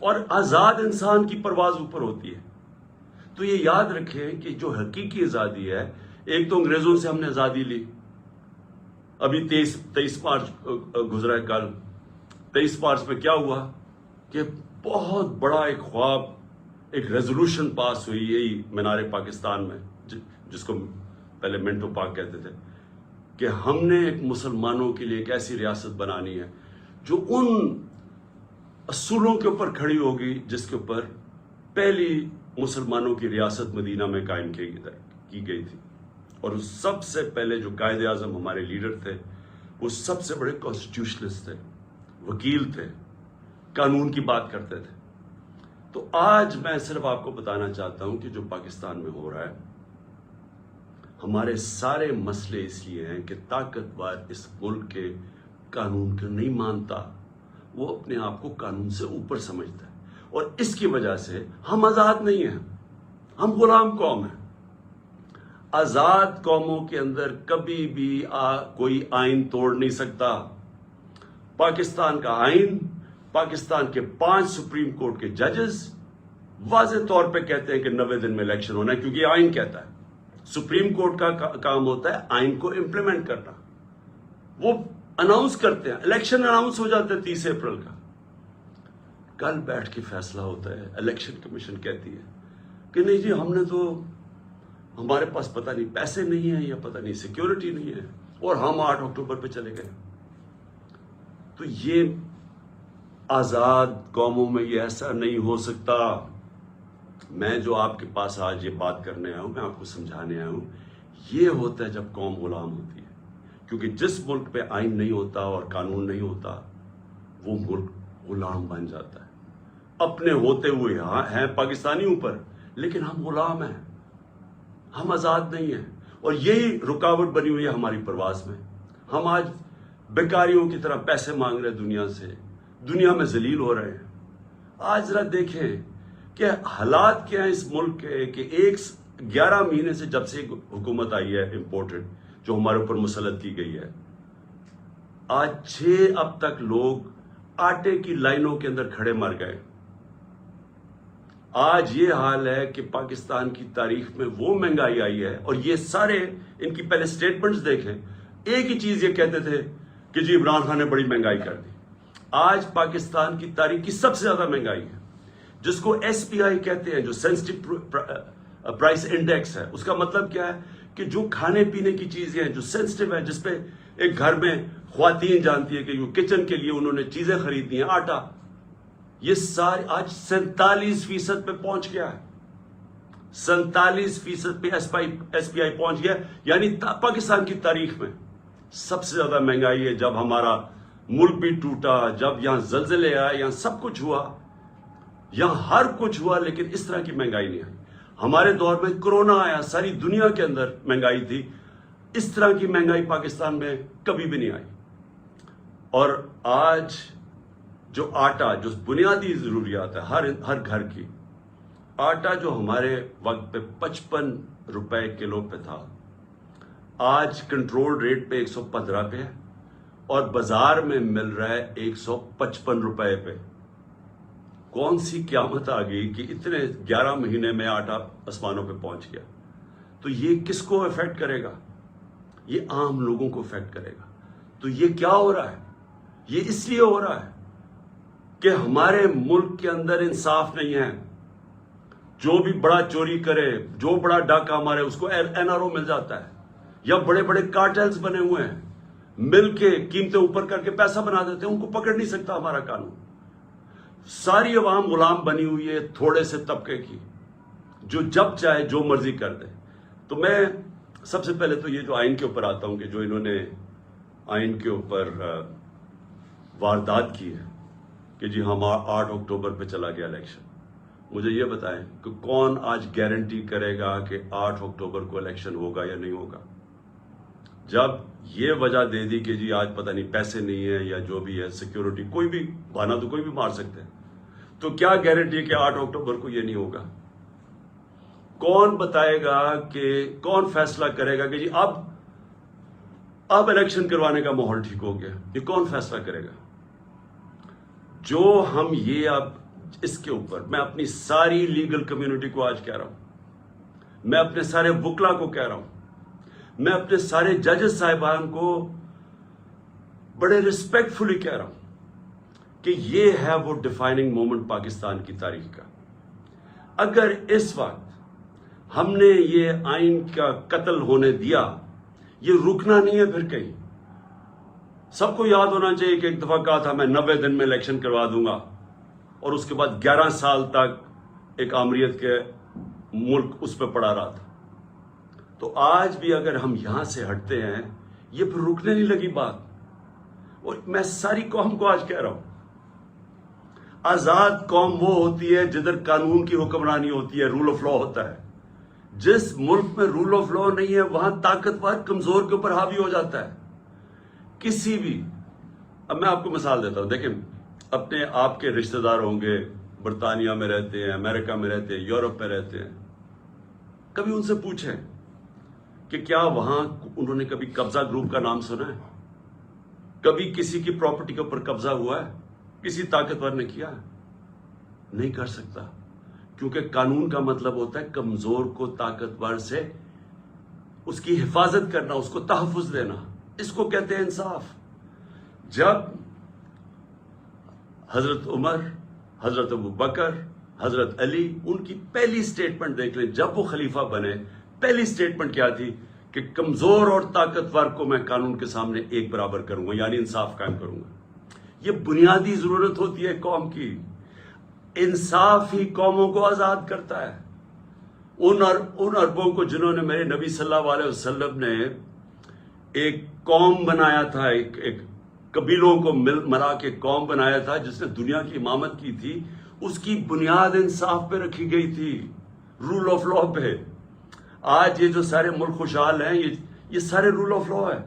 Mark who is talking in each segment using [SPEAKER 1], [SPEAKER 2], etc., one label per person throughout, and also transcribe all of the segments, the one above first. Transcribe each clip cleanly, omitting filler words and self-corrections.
[SPEAKER 1] اور آزاد انسان کی پرواز اوپر ہوتی ہے. تو یہ یاد رکھیں کہ جو حقیقی آزادی ہے، ایک تو انگریزوں سے ہم نے آزادی لی. ابھی 23 مارچ گزرا ہے کل. 23 مارچ میں کیا ہوا کہ بہت بڑا ایک خواب، ایک ریزولوشن پاس ہوئی یہی مینار پاکستان میں، جس کو پہلے منٹو پاک کہتے تھے، کہ ہم نے ایک مسلمانوں کے لیے ایک ایسی ریاست بنانی ہے جو ان اصولوں کے اوپر کھڑی ہوگی جس کے اوپر پہلی مسلمانوں کی ریاست مدینہ میں قائم کی گئی تھی. اور سب سے پہلے جو قائد اعظم ہمارے لیڈر تھے وہ سب سے بڑے کانسٹیٹیوشنسٹ تھے، وکیل تھے، قانون کی بات کرتے تھے. تو آج میں صرف آپ کو بتانا چاہتا ہوں کہ جو پاکستان میں ہو رہا ہے، ہمارے سارے مسئلے اس لیے ہیں کہ طاقتور اس ملک کے قانون کو نہیں مانتا، وہ اپنے آپ کو قانون سے اوپر سمجھتا ہے، اور اس کی وجہ سے ہم آزاد نہیں ہیں، ہم غلام قوم ہیں. آزاد قوموں کے اندر کبھی بھی کوئی آئین توڑ نہیں سکتا. پاکستان کا آئین، پاکستان کے 5 سپریم کورٹ کے ججز واضح طور پہ کہتے ہیں کہ 90 دن میں الیکشن ہونا ہے، کیونکہ یہ آئین کہتا ہے. سپریم کورٹ کا کام ہوتا ہے آئین کو امپلیمنٹ کرنا. وہ اناؤنس کرتے ہیں، الیکشن اناؤنس ہو جاتا ہے 30 اپریل کا، کل بیٹھ کے فیصلہ ہوتا ہے. الیکشن کمیشن کہتی ہے کہ نہیں جی، ہم نے تو، ہمارے پاس پتہ نہیں پیسے نہیں ہیں یا پتہ نہیں سیکیورٹی نہیں ہے، اور ہم 8 اکتوبر پہ چلے گئے. تو یہ آزاد قوموں میں یہ ایسا نہیں ہو سکتا. میں جو آپ کے پاس آج یہ بات کرنے آیا ہوں، میں آپ کو سمجھانے آیا ہوں، یہ ہوتا ہے جب قوم غلام ہوتی ہے. کیونکہ جس ملک پہ آئین نہیں ہوتا اور قانون نہیں ہوتا، وہ ملک غلام بن جاتا ہے. اپنے ہوتے ہوئے ہیں پاکستانیوں پر، لیکن ہم غلام ہیں، ہم آزاد نہیں ہیں. اور یہی رکاوٹ بنی ہوئی ہے ہماری پرواز میں. ہم آج بیکاریوں کی طرح پیسے مانگ رہے دنیا سے، دنیا میں ذلیل ہو رہے ہیں. آج ذرا دیکھیں کہ حالات کیا ہیں اس ملک کے، کہ 11 مہینے سے جب سے حکومت آئی ہے امپورٹڈ، جو ہمارے اوپر مسلط کی گئی ہے، آج 6 اب تک لوگ آٹے کی لائنوں کے اندر کھڑے مر گئے. آج یہ حال ہے کہ پاکستان کی تاریخ میں وہ مہنگائی آئی ہے، اور یہ سارے ان کی پہلے سٹیٹمنٹس دیکھیں، ایک ہی چیز یہ کہتے تھے کہ جی عمران خان نے بڑی مہنگائی کر دی. آج پاکستان کی تاریخ کی سب سے زیادہ مہنگائی ہے، جس کو SPI کہتے ہیں، جو سینسٹیو پرائس انڈیکس ہے. اس کا مطلب کیا ہے کہ جو کھانے پینے کی چیزیں ہیں جو سینسٹیو ہے، جس پہ ایک گھر میں خواتین جانتی ہے کہ جو کچن کے لیے انہوں نے چیزیں خریدنی ہیں، آٹا، یہ سارے آج 47% پہ پہنچ گیا ہے. 47% پہ SPI پہنچ گیا، یعنی پاکستان کی تاریخ میں سب سے زیادہ مہنگائی ہے. جب ہمارا ملک بھی ٹوٹا، جب یہاں زلزلے آئے، یہاں سب کچھ ہوا، یہاں ہر کچھ ہوا، لیکن اس طرح کی مہنگائی نہیں آئی. ہمارے دور میں کرونا آیا، ساری دنیا کے اندر مہنگائی تھی، اس طرح کی مہنگائی پاکستان میں کبھی بھی نہیں آئی. اور آج جو آٹا، جو بنیادی ضروریات ہے ہر گھر کی، آٹا جو ہمارے وقت پہ 55 روپے کلو پہ تھا، آج کنٹرول ریٹ پہ 115 پہ ہے، اور بازار میں مل رہا ہے 155 روپے پہ. کون سی قیامت آ گئی کہ اتنے 11 مہینے میں آٹا آسمانوں پہ پہنچ گیا؟ تو یہ کس کو افیکٹ کرے گا؟ یہ عام لوگوں کو افیکٹ کرے گا. تو یہ کیا ہو رہا ہے؟ یہ اس لیے ہو رہا ہے کہ ہمارے ملک کے اندر انصاف نہیں ہے. جو بھی بڑا چوری کرے، جو بڑا ڈاکہ مارے، اس کو NRO مل جاتا ہے، یا بڑے بڑے کارٹلز بنے ہوئے ہیں، مل کے قیمتیں اوپر کر کے پیسہ بنا دیتے ہیں. ان کو پکڑ نہیں سکتا ہمارا قانون. ساری عوام غلام بنی ہوئی ہے تھوڑے سے طبقے کی، جو جب چاہے جو مرضی کر دے. تو میں سب سے پہلے تو یہ جو آئین کے اوپر آتا ہوں، کہ جو انہوں نے آئین کے اوپر واردات کی ہے کہ جی ہم 8 اکتوبر پہ چلا گیا الیکشن. مجھے یہ بتائیں کہ کون آج گارنٹی کرے گا کہ 8 اکتوبر کو الیکشن ہوگا یا نہیں ہوگا؟ جب یہ وجہ دے دی کہ جی آج پتہ نہیں پیسے نہیں ہے یا جو بھی ہے، سیکیورٹی، کوئی بھی بہانہ تو کوئی بھی مار سکتے ہیں، تو کیا گارنٹی ہے کہ 8 اکتوبر کو یہ نہیں ہوگا؟ کون بتائے گا کہ کون فیصلہ کرے گا کہ جی اب الیکشن کروانے کا ماحول ٹھیک ہو گیا؟ یہ کون فیصلہ کرے گا؟ جو ہم یہ اب اس کے اوپر میں اپنی ساری لیگل کمیونٹی کو آج کہہ رہا ہوں، میں اپنے سارے وکلا کو کہہ رہا ہوں، میں اپنے سارے ججز صاحبان کو بڑے ریسپیکٹ فلی کہہ رہا ہوں کہ یہ ہے وہ ڈیفائننگ مومنٹ پاکستان کی تاریخ کا۔ اگر اس وقت ہم نے یہ آئین کا قتل ہونے دیا، یہ رکنا نہیں ہے پھر کہیں۔ سب کو یاد ہونا چاہیے کہ ایک دفعہ کہا تھا میں 90 دن میں الیکشن کروا دوں گا، اور اس کے بعد 11 سال تک ایک آمریت کے ملک اس پہ پڑا رہا تھا۔ تو آج بھی اگر ہم یہاں سے ہٹتے ہیں، یہ پھر رکنے نہیں لگی بات۔ اور میں ساری قوم کو آج کہہ رہا ہوں، آزاد قوم وہ ہوتی ہے جدھر قانون کی حکمرانی ہوتی ہے، رول آف لا ہوتا ہے۔ جس ملک میں رول آف لا نہیں ہے وہاں طاقتور کمزور کے اوپر حاوی ہو جاتا ہے کسی بھی۔ اب میں آپ کو مثال دیتا ہوں، دیکھیں اپنے آپ کے رشتہ دار ہوں گے، برطانیہ میں رہتے ہیں، امریکہ میں رہتے ہیں، یورپ میں رہتے ہیں، کبھی ان سے پوچھیں کہ کیا وہاں انہوں نے کبھی قبضہ گروپ کا نام سنا ہے؟ کبھی کسی کی پراپرٹی کے اوپر قبضہ ہوا ہے؟ کسی طاقتور نے کیا ہے؟ نہیں کر سکتا، کیونکہ قانون کا مطلب ہوتا ہے کمزور کو طاقتور سے اس کی حفاظت کرنا، اس کو تحفظ دینا، اس کو کہتے ہیں انصاف۔ جب حضرت عمر، حضرت ابوبکر، حضرت علی، ان کی پہلی سٹیٹمنٹ دیکھ لیں، جب وہ خلیفہ بنے پہلی سٹیٹمنٹ کیا تھی کہ کمزور اور طاقتور کو میں قانون کے سامنے ایک برابر کروں گا، یعنی انصاف قائم کروں گا۔ یہ بنیادی ضرورت ہوتی ہے قوم کی۔ انصاف ہی قوموں کو آزاد کرتا ہے۔ ان عربوں کو جنہوں نے میرے نبی صلی اللہ علیہ وسلم نے ایک قوم بنایا تھا، ایک قبیلوں کو ملا کے قوم بنایا تھا جس نے دنیا کی امامت کی تھی، اس کی بنیاد انصاف پہ رکھی گئی تھی، رول آف لا پہ۔ آج یہ جو سارے ملک خوشحال ہیں، یہ سارے رول آف لا ہے۔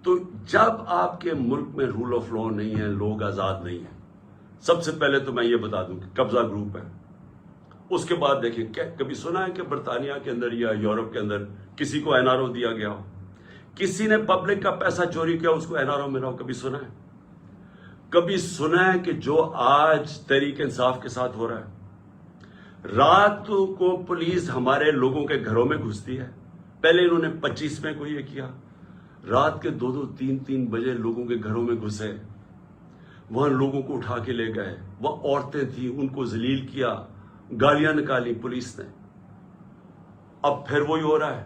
[SPEAKER 1] تو جب آپ کے ملک میں رول آف لا نہیں ہے، لوگ آزاد نہیں ہیں۔ سب سے پہلے تو میں یہ بتا دوں کہ قبضہ گروپ ہے۔ اس کے بعد دیکھیں، کبھی سنا ہے کہ برطانیہ کے اندر یا یورپ کے اندر کسی کو این آر او دیا گیا ہو؟ کسی نے پبلک کا پیسہ چوری کیا، اس کو این آر او ملا ہو؟ کبھی سنا ہے؟ کبھی سنا ہے کہ جو آج تحریک انصاف کے ساتھ ہو رہا ہے؟ رات کو پولیس ہمارے لوگوں کے گھروں میں گھستی ہے۔ پہلے انہوں نے 25 میں کو یہ کیا، رات کے 2-2 3-3 بجے لوگوں کے گھروں میں گھسے، وہاں لوگوں کو اٹھا کے لے گئے، وہ عورتیں تھیں ان کو ذلیل کیا، گالیاں نکالی پولیس نے۔ اب پھر وہی ہو رہا ہے۔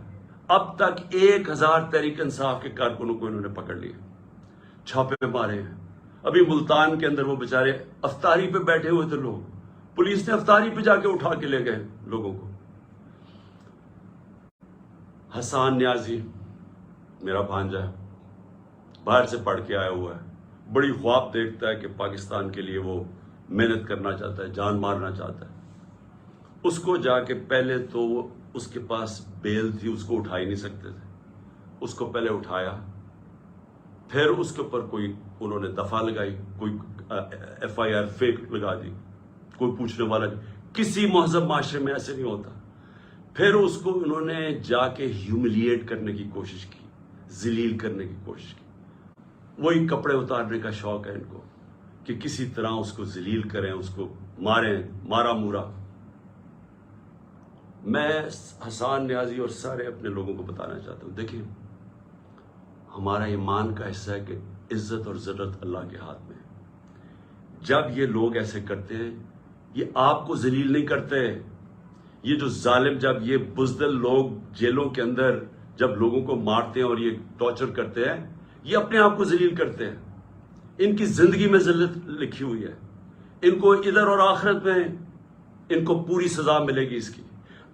[SPEAKER 1] اب تک 1000 تحریک انصاف کے کارکنوں کو انہوں نے پکڑ لیا، چھاپے مارے ہیں۔ ابھی ملتان کے اندر وہ بیچارے افطاری پہ بیٹھے ہوئے تھے لوگ، پولیس نے افطاری پہ جا کے اٹھا کے لے گئے لوگوں کو۔ حسان نیازی میرا بھانجا ہے، باہر سے پڑھ کے آیا ہوا ہے، بڑی خواب دیکھتا ہے کہ پاکستان کے لیے وہ محنت کرنا چاہتا ہے، جان مارنا چاہتا ہے۔ اس کو جا کے پہلے تو اس کے پاس بیل تھی، اس کو اٹھا ہی نہیں سکتے تھے، اس کو پہلے اٹھایا، پھر اس کے اوپر کوئی انہوں نے دفعہ لگائی، کوئی ایف آئی آر فیک لگا دی، کوئی پوچھنے والا نہیں۔ کسی مہذب معاشرے میں ایسے نہیں ہوتا۔ پھر اس کو انہوں نے جا کے ہیوملیٹ کرنے کی کوشش کی، ذلیل کرنے کی کوشش کی۔ وہی کپڑے اتارنے کا شوق ہے ان کو کہ کسی طرح اس کو ذلیل کریں، اس کو ماریں، مارا مورا۔ میں حسان نیازی اور سارے اپنے لوگوں کو بتانا چاہتا ہوں، دیکھیں ہمارا ایمان کا حصہ ہے کہ عزت اور ذلت اللہ کے ہاتھ میں ہے۔ جب یہ لوگ ایسے کرتے ہیں، یہ آپ کو ذلیل نہیں کرتے۔ یہ جو ظالم، جب یہ بزدل لوگ جیلوں کے اندر جب لوگوں کو مارتے ہیں اور یہ ٹارچر کرتے ہیں، یہ اپنے آپ کو ذلیل کرتے ہیں۔ ان کی زندگی میں ذلت لکھی ہوئی ہے، ان کو ادھر اور آخرت میں ان کو پوری سزا ملے گی اس کی۔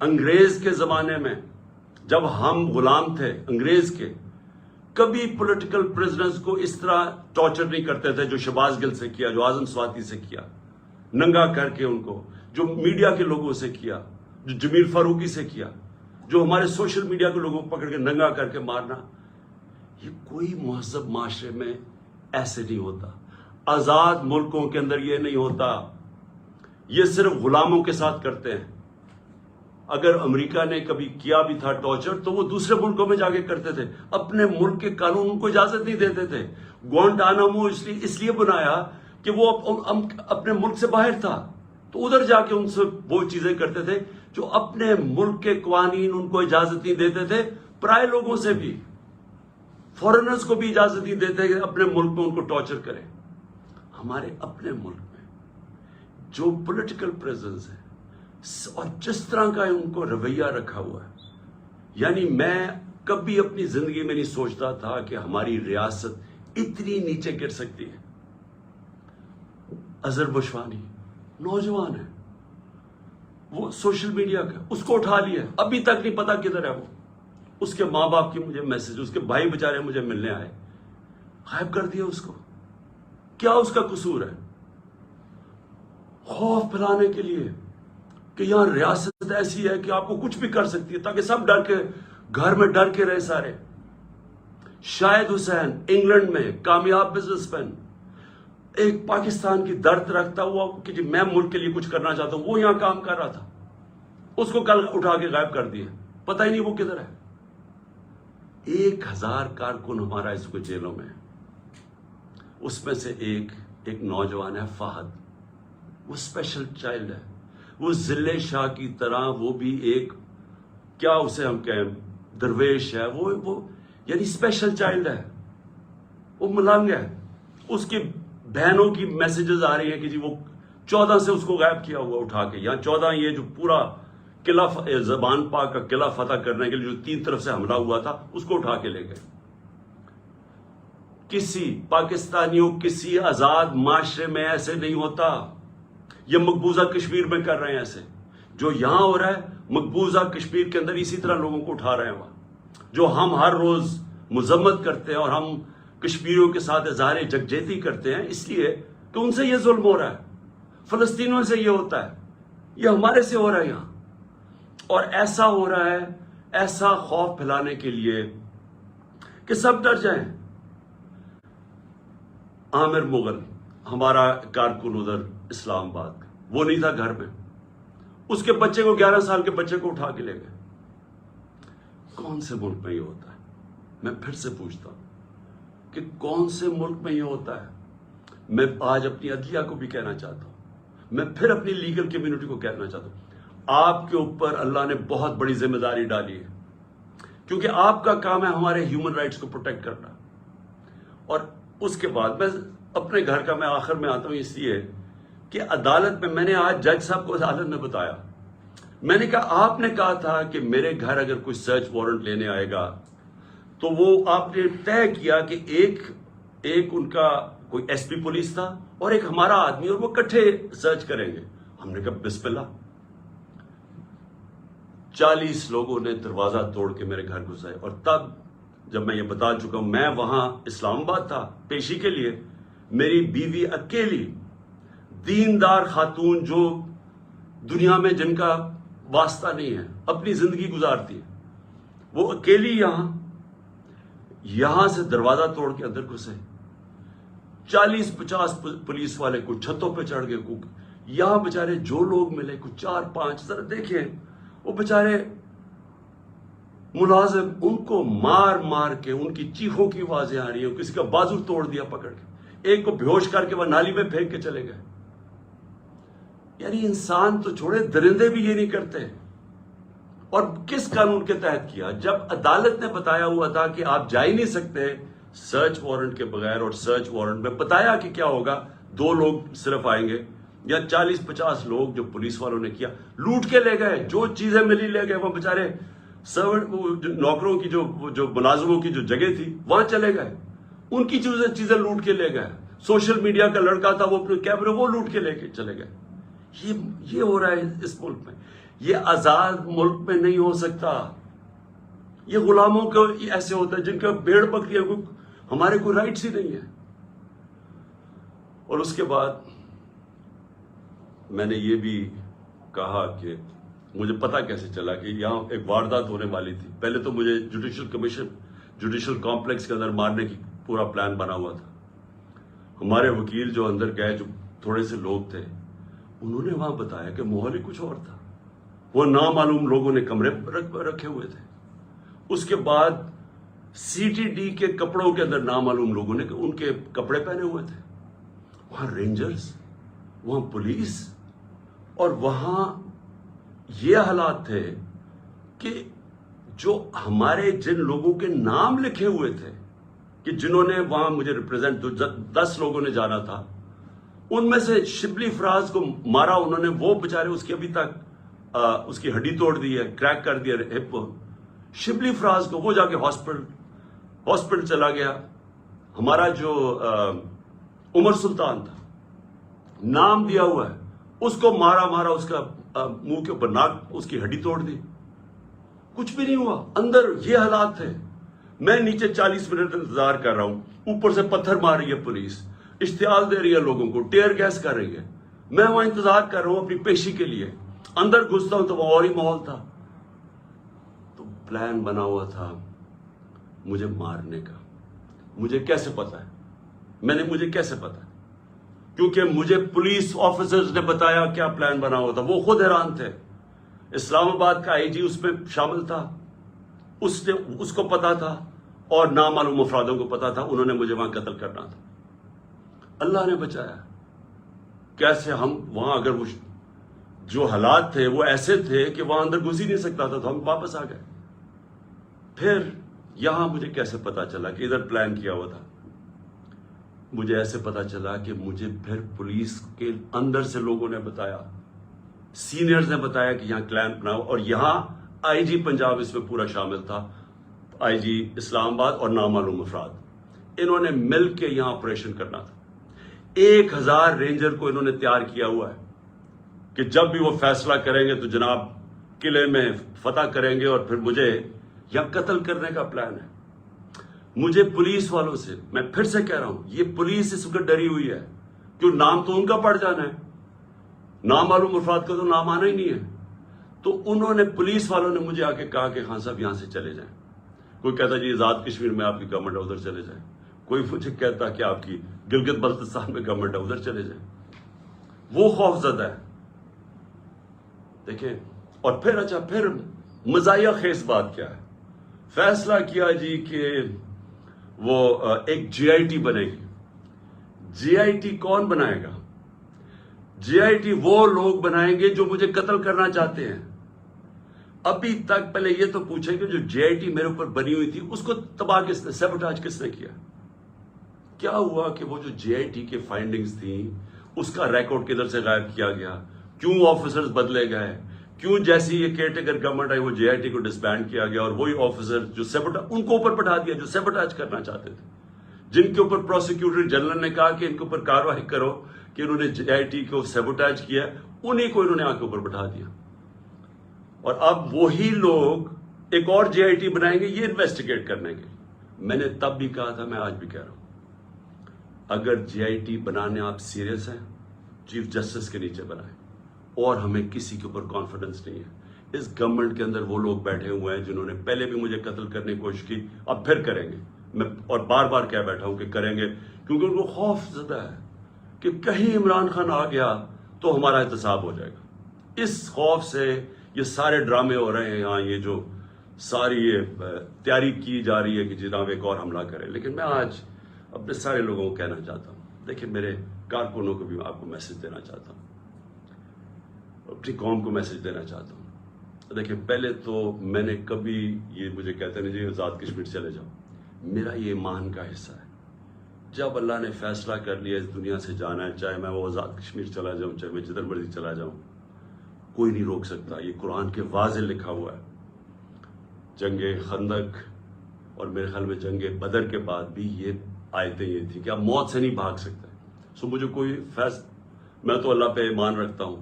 [SPEAKER 1] انگریز کے زمانے میں جب ہم غلام تھے انگریز کے، کبھی پولیٹیکل پرزنرز کو اس طرح ٹارچر نہیں کرتے تھے جو شہباز گل سے کیا، جو اعظم سواتی سے کیا، ننگا کر کے ان کو، جو میڈیا کے لوگوں سے کیا، جو جمیل فاروقی سے کیا، جو ہمارے سوشل میڈیا کے لوگوں کو پکڑ کے ننگا کر کے مارنا۔ یہ کوئی مہذب معاشرے میں ایسے نہیں ہوتا، آزاد ملکوں کے اندر یہ نہیں ہوتا۔ یہ صرف غلاموں کے ساتھ کرتے ہیں۔ اگر امریکہ نے کبھی کیا بھی تھا ٹارچر تو وہ دوسرے ملکوں میں جا کے کرتے تھے، اپنے ملک کے قانون ان کو اجازت نہیں دیتے تھے۔ گوانٹانامو اس لیے بنایا کہ وہ اپنے ملک سے باہر تھا، تو ادھر جا کے ان سے وہ چیزیں کرتے تھے جو اپنے ملک کے قوانین ان کو اجازت نہیں دیتے تھے، پرائے لوگوں سے بھی، فورنرز کو بھی اجازت نہیں دیتے کہ اپنے ملک میں ان کو ٹارچر کریں۔ ہمارے اپنے ملک میں جو پولیٹیکل پریزنس ہے اور جس طرح کا ان کو رویہ رکھا ہوا ہے، یعنی میں کبھی اپنی زندگی میں نہیں سوچتا تھا کہ ہماری ریاست اتنی نیچے گر سکتی ہے۔ اظہر بشوانی نوجوان ہے، وہ سوشل میڈیا کا، اس کو اٹھا لیا، ابھی تک نہیں پتا کدھر ہے وہ۔ اس کے ماں باپ کی مجھے میسج، اس کے بھائی بیچارے مجھے ملنے آئے، غائب کر دیا اس کو۔ کیا اس کا قصور ہے؟ خوف پھیلانے کے لیے کہ یہاں ریاست ایسی ہے کہ آپ کو کچھ بھی کر سکتی ہے، تاکہ سب ڈر کے گھر میں ڈر کے رہے سارے۔ شاہد حسین انگلینڈ میں کامیاب بزنس مین، ایک پاکستان کی درد رکھتا ہوا کہ جی میں ملک کے لیے کچھ کرنا چاہتا ہوں، وہ یہاں کام کر رہا تھا، اس کو کل اٹھا کے غائب کر دیا، پتہ ہی نہیں وہ کدھر ہے۔ 1000 کارکن ہمارا اس کو جیلوں میں ہے۔ اس میں سے ایک نوجوان ہے فہد، وہ اسپیشل چائلڈ ہے، وہ ضلع شاہ کی طرح، وہ بھی ایک کیا اسے ہم کہیں درویش ہے، وہ یعنی اسپیشل چائلڈ ہے، وہ ملنگ ہے۔ اس کی بہنوں کی میسیجز آ رہی ہیں کہ جی وہ 14 سے اس کو غائب کیا ہوا اٹھا کے، یہاں 14 یہ جو پورا قلعہ زبان پاک کا قلعہ فتح کرنے کے لیے جو 3 طرف سے حملہ ہوا تھا اس کو اٹھا کے لے گئے۔ کسی پاکستانیوں کسی آزاد معاشرے میں ایسے نہیں ہوتا۔ یہ مقبوضہ کشمیر میں کر رہے ہیں ایسے، جو یہاں ہو رہا ہے مقبوضہ کشمیر کے اندر اسی طرح لوگوں کو اٹھا رہے ہیں وہاں، جو ہم ہر روز مذمت کرتے ہیں اور ہم کشمیریوں کے ساتھ اظہار یکجہتی کرتے ہیں اس لیے کہ ان سے یہ ظلم ہو رہا ہے، فلسطینیوں سے یہ ہوتا ہے، یہ ہمارے سے ہو رہا ہے یہاں، اور ایسا ہو رہا ہے، ایسا خوف پھیلانے کے لیے کہ سب ڈر جائیں۔ عامر مغل ہمارا کارکن ادھر اسلام آباد کا، وہ نہیں تھا گھر میں، اس کے بچے کو 11 سال کے بچے کو اٹھا کے لے گئے۔ کون سے ملک میں یہ ہوتا ہے؟ میں پھر سے پوچھتا ہوں کہ کون سے ملک میں یہ ہوتا ہے؟ میں آج اپنی عدلیہ کو بھی کہنا چاہتا ہوں، میں پھر اپنی لیگل کمیونٹی کو کہنا چاہتا ہوں، آپ کے اوپر اللہ نے بہت بڑی ذمہ داری ڈالی ہے، کیونکہ آپ کا کام ہے ہمارے ہیومن رائٹس کو پروٹیکٹ کرنا۔ اور اس کے بعد میں اپنے گھر کا میں آخر میں آتا ہوں اس لیے کہ عدالت میں نے آج جج صاحب کو عدالت میں بتایا، میں نے کہا آپ نے کہا تھا کہ میرے گھر اگر کوئی سرچ وارنٹ لینے آئے گا تو وہ آپ نے طے کیا کہ ایک ان کا کوئی ایس پی پولیس تھا اور ایک ہمارا آدمی، اور وہ اکٹھے سرچ کریں گے۔ ہم نے کہا بسم اللہ۔ 40 لوگوں نے دروازہ توڑ کے میرے گھر گھسے، اور تب جب میں یہ بتا چکا ہوں، میں وہاں اسلام آباد تھا پیشی کے لیے، میری بیوی اکیلی دیندار خاتون جو دنیا میں جن کا واسطہ نہیں ہے، اپنی زندگی گزارتی ہے، وہ اکیلی یہاں سے دروازہ توڑ کے اندر گھسے۔ 40-50 پولیس والے کو چھتوں پہ چڑھ گئے، یہاں بےچارے جو لوگ ملے کچھ 4-5، ذرا دیکھیں وہ بےچارے ملازم، ان کو مار مار کے، ان کی چیخوں کی آوازیں آ رہی ہیں، کسی کا بازو توڑ دیا پکڑ کے، ایک کو بیہوش کر کے وہ نالی میں پھینک کے چلے گئے۔ یعنی انسان تو چھوڑے، درندے بھی یہ نہیں کرتے۔ اور کس قانون کے تحت کیا؟ جب عدالت نے بتایا ہوا تھا کہ آپ جا ہی نہیں سکتے سرچ وارنٹ کے بغیر، اور سرچ وارنٹ میں بتایا کہ کیا ہوگا، 2 لوگ صرف آئیں گے یا 40-50 لوگ جو پولیس والوں نے کیا، لوٹ کے لے گئے، جو چیزیں ملی لے گئے، وہ بےچارے نوکروں کی جو ملازموں کی جو جگہ تھی وہاں چلے گئے، ان کی چیزیں لوٹ کے لے گئے۔ سوشل میڈیا کا لڑکا تھا، وہ اپنے کیمرے وہ لوٹ کے لے کے چلے گئے۔ یہ ہو رہا ہے اس ملک میں۔ یہ آزاد ملک میں نہیں ہو سکتا۔ یہ غلاموں کو ایسے ہوتا ہے جن کا بھیڑ بکریاں، ہمارے کوئی رائٹس ہی نہیں ہے۔ اور اس کے بعد میں نے یہ بھی کہا کہ مجھے پتا کیسے چلا کہ یہاں ایک واردات ہونے والی تھی۔ پہلے تو مجھے جوڈیشل کمپلیکس کے اندر مارنے کی پورا پلان بنا ہوا تھا۔ ہمارے وکیل جو اندر گئے، جو تھوڑے سے لوگ تھے، انہوں نے وہاں بتایا کہ ماحول ہی کچھ اور تھا، وہ نامعلوم لوگوں نے کمرے رکھے ہوئے تھے۔ اس کے بعد سی ٹی ڈی کے کپڑوں کے اندر نامعلوم لوگوں نے ان کے کپڑے پہنے ہوئے تھے، وہاں رینجرز، وہاں پولیس، اور وہاں یہ حالات تھے کہ جو ہمارے جن لوگوں کے نام لکھے ہوئے تھے کہ جنہوں نے وہاں مجھے ریپرزینٹ 10 لوگوں نے جانا تھا، ان میں سے شبلی فراز کو مارا انہوں نے، وہ بیچارے اس کی ابھی تک اس کی ہڈی توڑ دی ہے، کریک کر دیا ہپ کو. شبلی فراز کو وہ جا کے ہاسپٹل چلا گیا. ہمارا جو عمر سلطان تھا، نام دیا ہوا ہے، اس کو مارا اس کا منہ کے اوپر ناک، اس کی ہڈی توڑ دی. کچھ بھی نہیں ہوا. اندر یہ حالات تھے. میں نیچے 40 منٹ انتظار کر رہا ہوں، اوپر سے پتھر مار رہی ہے پولیس، اشتعال دے رہی ہے لوگوں کو، ٹیئر گیس کر رہی ہے. میں وہاں انتظار کر رہا ہوں اپنی پیشی کے لیے. اندر گھستا ہوں تو وہ اور ہی ماحول تھا. تو پلان بنا ہوا تھا مجھے مارنے کا. مجھے کیسے پتا ہے؟ مجھے کیسے پتا ہے؟ کیونکہ مجھے پولیس آفیسرز نے بتایا کیا پلان بنا ہوا تھا. وہ خود حیران تھے. اسلام آباد کا آئی جی اس میں شامل تھا، اس کو پتا تھا، اور نامعلوم افرادوں کو پتا تھا. انہوں نے مجھے وہاں قتل کرنا تھا. اللہ نے بچایا. کیسے ہم وہاں، اگر وہ جو حالات تھے وہ ایسے تھے کہ وہاں اندر گھس ہی نہیں سکتا تھا، تو ہم واپس آ گئے. پھر یہاں مجھے کیسے پتا چلا کہ ادھر پلان کیا ہوا تھا؟ مجھے ایسے پتا چلا کہ مجھے پھر پولیس کے اندر سے لوگوں نے بتایا، سینئرز نے بتایا کہ یہاں پلان بناؤ. اور یہاں آئی جی پنجاب اس میں پورا شامل تھا، آئی جی اسلام آباد اور نامعلوم افراد. انہوں نے مل کے یہاں آپریشن کرنا تھا. 1000 رینجر کو انہوں نے تیار کیا ہوا ہے کہ جب بھی وہ فیصلہ کریں گے تو جناب قلعے میں فتح کریں گے، اور پھر مجھے یہاں قتل کرنے کا پلان ہے. مجھے پولیس والوں سے، میں پھر سے کہہ رہا ہوں، یہ پولیس اس وقت ڈری ہوئی ہے، کیوں نام تو ان کا پڑ جانا ہے، نامعلوم افراد کا تو نام آنا ہی نہیں ہے. تو انہوں نے، پولیس والوں نے مجھے آ کے کہا کہ خان صاحب یہاں سے چلے جائیں. کوئی کہتا جی آزاد کشمیر میں آپ کی گورنمنٹ ہے ادھر چلے جائیں. کوئی مجھے کہتا کہ آپ کی گلگت بلتستان میں گورنمنٹ ہے ادھر چلے جائیں. وہ خوف زدہ ہے. دیکھیں، اور پھر مزاحیہ خیز بات کیا ہے؟ فیصلہ کیا جی کہ وہ ایک جی آئی ٹی بنے گی. جی آئی ٹی کون بنائے گا؟ جی آئی ٹی وہ لوگ بنائیں گے جو مجھے قتل کرنا چاہتے ہیں. ابھی تک پہلے یہ تو پوچھیں کہ جو جی آئی ٹی میرے اوپر بنی ہوئی تھی اس کو تباہ کس نے، سیبوٹاج کس نے کیا؟ کیا ہوا کہ وہ جو جی آئی ٹی کے فائنڈنگز تھیں اس کا ریکارڈ کدھر سے غائب کیا گیا؟ کیوں آفیسرز بدلے گئے؟ کیوں جیسی یہ کیئر ٹیکر گورنمنٹ آئی وہ جے آئی ٹی کو ڈسبینڈ کیا گیا، اور وہی آفیسر جو ان کو اوپر بٹھا دیا جو سیبوٹاج کرنا چاہتے تھے، جن کے اوپر پروسیکیوٹر جنرل نے کہا کہ ان کے اوپر کاروائی کرو کہ انہوں نے جے آئی ٹی کو سیبوٹاج کیا، انہیں کو انہوں نے آ کے اوپر بٹھا دیا. اور اب وہی لوگ ایک اور جے آئی ٹی بنائیں گے یہ انویسٹیگیٹ کرنے کے. میں نے تب بھی کہا تھا، میں آج بھی کہہ رہا ہوں، اگر جے آئی ٹی بنانے آپ سیریس ہیں، چیف جسٹس کے نیچے بنائیں. اور ہمیں کسی کے اوپر کانفیڈنس نہیں ہے. اس گورنمنٹ کے اندر وہ لوگ بیٹھے ہوئے ہیں جنہوں نے پہلے بھی مجھے قتل کرنے کی کوشش کی، اب پھر کریں گے. میں اور بار بار کہہ بیٹھا ہوں کہ کریں گے، کیونکہ ان کو خوف زدہ ہے کہ کہیں عمران خان آ گیا تو ہمارا احتساب ہو جائے گا. اس خوف سے یہ سارے ڈرامے ہو رہے ہیں یہاں، یہ جو ساری یہ تیاری کی جا رہی ہے کہ جناب ایک اور حملہ کرے. لیکن میں آج اپنے سارے لوگوں کو کہنا چاہتا ہوں، دیکھیں میرے کارکنوں کو بھی آپ کو میسج دینا چاہتا ہوں، اپنی قوم کو میسج دینا چاہتا ہوں. دیکھیں، پہلے تو میں نے کبھی، یہ مجھے کہتے ہیں جی آزاد کشمیر چلے جاؤ، میرا یہ ایمان کا حصہ ہے. جب اللہ نے فیصلہ کر لیا اس دنیا سے جانا ہے، چاہے میں وہ آزاد کشمیر چلا جاؤں، چاہے میں جدھر مرضی چلا جاؤں، کوئی نہیں روک سکتا. یہ قرآن کے واضح لکھا ہوا ہے. جنگ خندق اور میرے خیال میں جنگ بدر کے بعد بھی یہ آیتیں یہ تھی کہ آپ موت سے نہیں بھاگ سکتے. سو مجھے کوئی میں تو اللہ پہ ایمان رکھتا ہوں،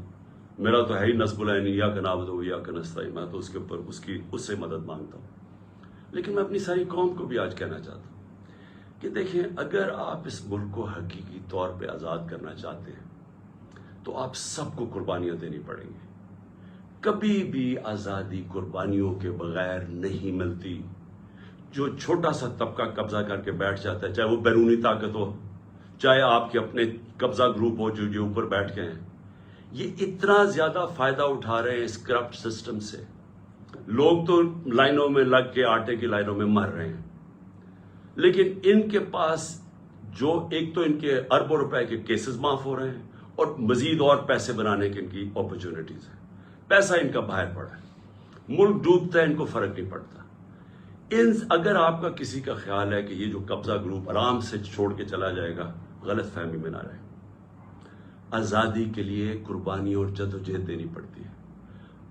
[SPEAKER 1] میرا تو ہے ہی نصب العین، یا کا نعبد و یا کا نستعین، میں تو اس کے اوپر اس سے مدد مانگتا ہوں. لیکن میں اپنی ساری قوم کو بھی آج کہنا چاہتا ہوں کہ دیکھیں، اگر آپ اس ملک کو حقیقی طور پہ آزاد کرنا چاہتے ہیں تو آپ سب کو قربانیاں دینی پڑیں گی. کبھی بھی آزادی قربانیوں کے بغیر نہیں ملتی. جو چھوٹا سا طبقہ قبضہ کر کے بیٹھ جاتا ہے، چاہے وہ بیرونی طاقت ہو، چاہے آپ کے اپنے قبضہ گروپ ہو جو اوپر بیٹھ گئے ہیں، یہ اتنا زیادہ فائدہ اٹھا رہے ہیں اس کرپٹ سسٹم سے. لوگ تو لائنوں میں لگ کے آٹے کی لائنوں میں مر رہے ہیں، لیکن ان کے پاس جو ایک تو ان کے اربوں روپے کے کیسز معاف ہو رہے ہیں، اور مزید اور پیسے بنانے کی ان کی اپرچونٹیز ہیں. پیسہ ان کا باہر پڑا ہے, ملک ڈوبتا ہے, ان کو فرق نہیں پڑتا. اگر آپ کا کسی کا خیال ہے کہ یہ جو قبضہ گروپ آرام سے چھوڑ کے چلا جائے گا, غلط فہمی میں نہ رہے. آزادی کے لیے قربانی اور جدوجہد دینی پڑتی ہے.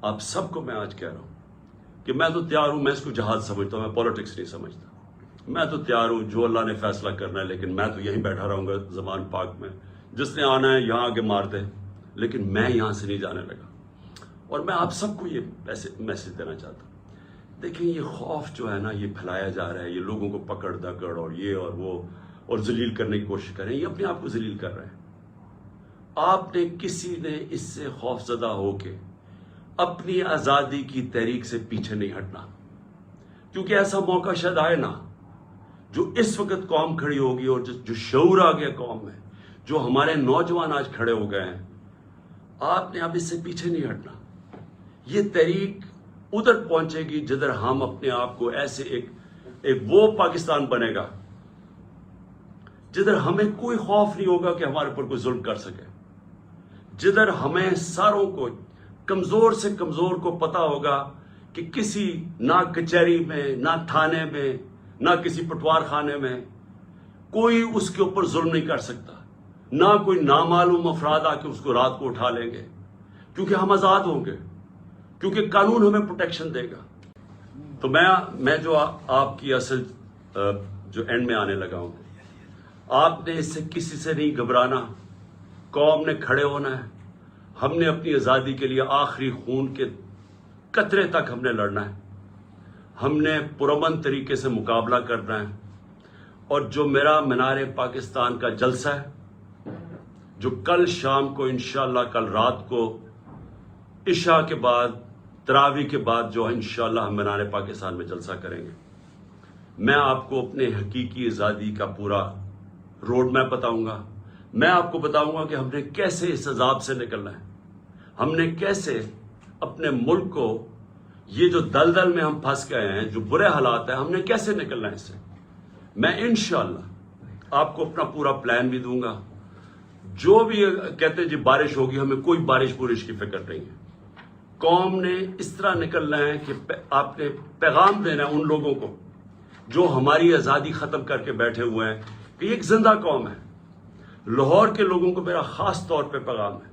[SPEAKER 1] آپ سب کو میں آج کہہ رہا ہوں کہ میں تو تیار ہوں, میں اس کو جہاد سمجھتا ہوں, میں پولیٹکس نہیں سمجھتا. میں تو تیار ہوں, جو اللہ نے فیصلہ کرنا ہے, لیکن میں تو یہیں بیٹھا رہوں گا زمان پاک میں. جس نے آنا ہے یہاں آگے مار دے, لیکن میں یہاں سے نہیں جانے لگا. اور میں آپ سب کو یہ میسج دینا چاہتا ہوں. دیکھیں, یہ خوف جو ہے نا, یہ پھیلایا جا رہا ہے, یہ لوگوں کو پکڑ دکڑ اور یہ اور وہ اور ذلیل کرنے کی کوشش کر رہے ہیں. یہ اپنے آپ کو ذلیل کر رہے ہیں. آپ نے کسی نے اس سے خوف زدہ ہو کے اپنی آزادی کی تحریک سے پیچھے نہیں ہٹنا, کیونکہ ایسا موقع شاید آئے نا جو اس وقت قوم کھڑی ہوگی اور جو شعور آ گیا قوم میں, جو ہمارے نوجوان آج کھڑے ہو گئے ہیں. آپ نے اب اس سے پیچھے نہیں ہٹنا. یہ تحریک ادھر پہنچے گی جدھر ہم اپنے آپ کو ایسے ایک وہ پاکستان بنے گا جدھر ہمیں کوئی خوف نہیں ہوگا کہ ہمارے اوپر کوئی ظلم کر سکے, جدھر ہمیں ساروں کو, کمزور سے کمزور کو پتا ہوگا کہ کسی نہ کچہری میں, نہ تھانے میں, نہ کسی پٹوار خانے میں کوئی اس کے اوپر ظلم نہیں کر سکتا. نہ کوئی نامعلوم افراد آ کے اس کو رات کو اٹھا لیں گے, کیونکہ ہم آزاد ہوں گے, کیونکہ قانون ہمیں پروٹیکشن دے گا. تو میں جو آپ کی اصل جو اینڈ میں آنے لگا ہوں, آپ نے اس سے کسی سے نہیں گھبرانا. قوم نے کھڑے ہونا ہے. ہم نے اپنی آزادی کے لیے آخری خون کے قطرے تک ہم نے لڑنا ہے. ہم نے پرامن طریقے سے مقابلہ کرنا ہے. اور جو میرا مینار پاکستان کا جلسہ ہے, جو کل شام کو انشاءاللہ, کل رات کو عشاء کے بعد, تراویح کے بعد جو انشاءاللہ ہم مینار پاکستان میں جلسہ کریں گے, میں آپ کو اپنے حقیقی آزادی کا پورا روڈ میپ بتاؤں گا. میں آپ کو بتاؤں گا کہ ہم نے کیسے اس عذاب سے نکلنا ہے, ہم نے کیسے اپنے ملک کو, یہ جو دلدل میں ہم پھنس گئے ہیں, جو برے حالات ہیں, ہم نے کیسے نکلنا ہے اس سے. میں انشاءاللہ آپ کو اپنا پورا پلان بھی دوں گا. جو بھی کہتے ہیں جی بارش ہوگی, ہمیں کوئی بارش کی فکر نہیں ہے. قوم نے اس طرح نکلنا ہے کہ آپ نے پیغام دینا ہے ان لوگوں کو جو ہماری آزادی ختم کر کے بیٹھے ہوئے ہیں کہ یہ ایک زندہ قوم ہے. لاہور کے لوگوں کو میرا خاص طور پہ پیغام ہے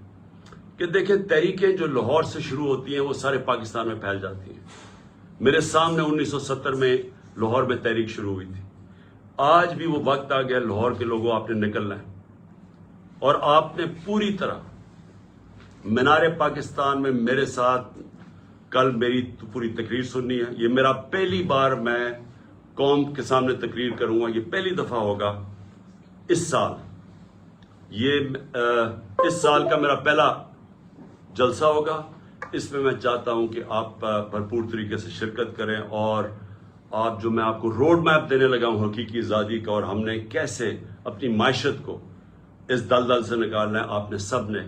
[SPEAKER 1] کہ دیکھیں, تحریکیں جو لاہور سے شروع ہوتی ہیں وہ سارے پاکستان میں پھیل جاتی ہیں. میرے سامنے 1970 میں لاہور میں تحریک شروع ہوئی تھی. آج بھی وہ وقت آ گیا, لاہور کے لوگوں آپ نے نکلنا ہے اور آپ نے پوری طرح مینار پاکستان میں میرے ساتھ کل میری پوری تقریر سننی ہے. یہ میرا پہلی بار میں قوم کے سامنے تقریر کروں گا, یہ پہلی دفعہ ہوگا اس سال. یہ اس سال کا میرا پہلا جلسہ ہوگا. اس میں چاہتا ہوں کہ آپ بھرپور طریقے سے شرکت کریں, اور آپ جو میں آپ کو روڈ میپ دینے لگا ہوں حقیقی آزادی کا, اور ہم نے کیسے اپنی معیشت کو اس دلدل سے نکالنا ہے, آپ نے سب نے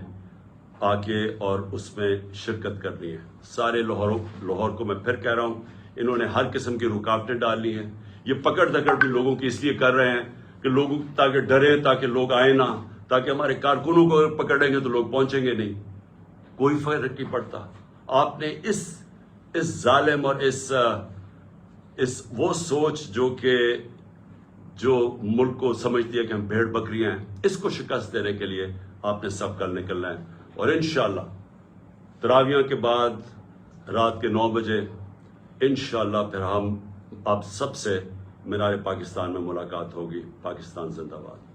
[SPEAKER 1] آ کے اور اس میں شرکت کرنی ہے. سارے لاہور کو میں پھر کہہ رہا ہوں, انہوں نے ہر قسم کی رکاوٹیں ڈالی ہیں. یہ پکڑ دکڑ بھی لوگوں کی اس لیے کر رہے ہیں کہ لوگوں تاکہ ڈریں, تاکہ لوگ آئیں نہ, تاکہ ہمارے کارکنوں کو پکڑیں گے تو لوگ پہنچیں گے نہیں. کوئی فرق نہیں پڑتا. آپ نے اس ظالم اور اس وہ سوچ جو ملک کو سمجھتی ہے کہ ہم بھیڑ بکریاں ہیں, اس کو شکست دینے کے لیے آپ نے سب کل نکلنا ہے. اور انشاءاللہ تراویح کے بعد رات کے 9 بجے انشاءاللہ پھر ہم آپ سب سے مینار پاکستان میں ملاقات ہوگی. پاکستان زندہ باد.